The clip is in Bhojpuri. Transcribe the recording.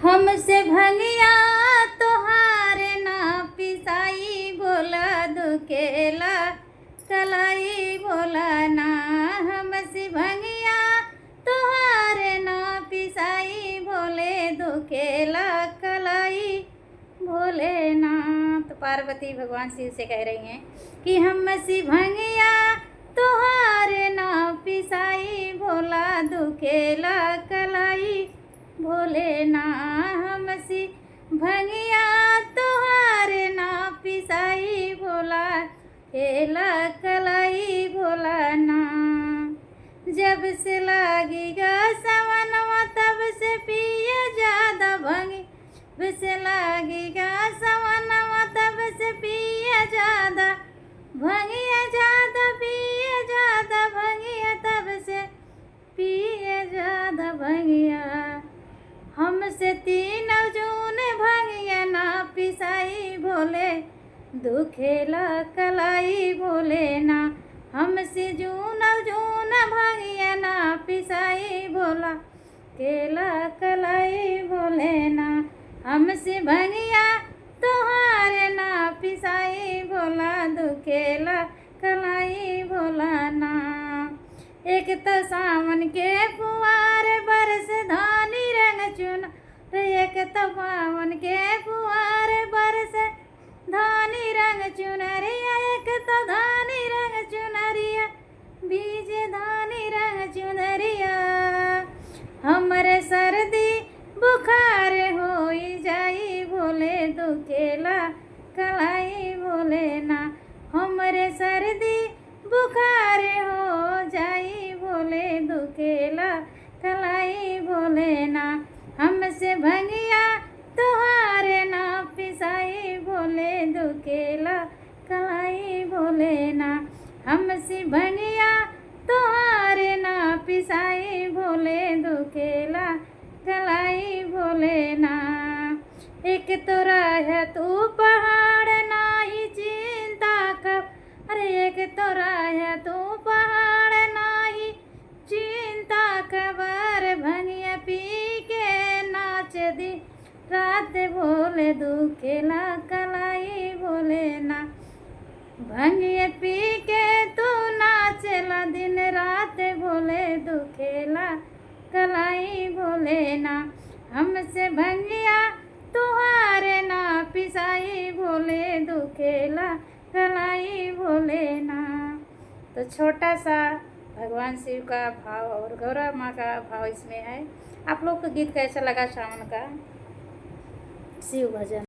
हमसे भंगिया तोहार ना पिसाई बोला दुखेला कलाई बोला ना। हमसे भंगिया तोहार ना पिसाई बोले दुखेला कलाई भोले ना। तो पार्वती भगवान शिव से कह रही हैं कि हमसे भंगिया तोहार ना पिसाई भोला दुखेला कलाई भोले ना। हमसी भंगिया तोहार ना पिसाई भोला खेला कलाई भोला ना। जब से लागेगा सवनवा तब से पिए ज्यादा भंगी। जब से लागेगा सवनवा तब से पिए ज्यादा भंगिया ज्यादा पिए ज्यादा भंगिया तब से पिए ज्यादा भंगिया। हमसे 3 जून भंगिया ना पिसाई भोले दुखेला कलाई भोले ना। हमसे जून भंगिया ना पिसाई भोला केला कलाई भोले ना। हमसे भंगिया तोहार ना पिसाई भोला दुखेला कलाई भोला ना। एक तो सावन के फुहार बरस धानी रंग चुन। एक तो पावन के फुहार बरस धानी रंग चुनरिया। एक तो धानी रंग चुनरिया बीज धानी रंग चुनरिया। हमरे सर्दी बुखार होई जाई भोले दुखेला कलाई भोले ना। हमरे सर्दी बुखार हो जाई भोले दुखेला कलाई भोले ना। हमसे भंगिया तोहार ना पिसाई भोले दुखेला कलाई भोले ना। हमसे भंगिया तोहार ना पिसाई भोले दुखेला कलाई भोले ना। एक तो रह तू पहाड़ नाही चिंता कब। अरे एक तो रह तू पहाड़ नाही चिंता कबर। भंगिया पी के नाच दी रात भोले दुखेला कलाई भोले ना। भंगिया पी के तू नाचला दिन रात भोले दुखेला कलाई भोले ना। हमसे भंगिया तोहार ना पिसाई भोले दुखेला कलाई भोले ना। तो छोटा सा भगवान शिव का भाव और गौरा माँ का भाव इसमें है। आप लोग को गीत कैसा लगा सावन का शिव भजन।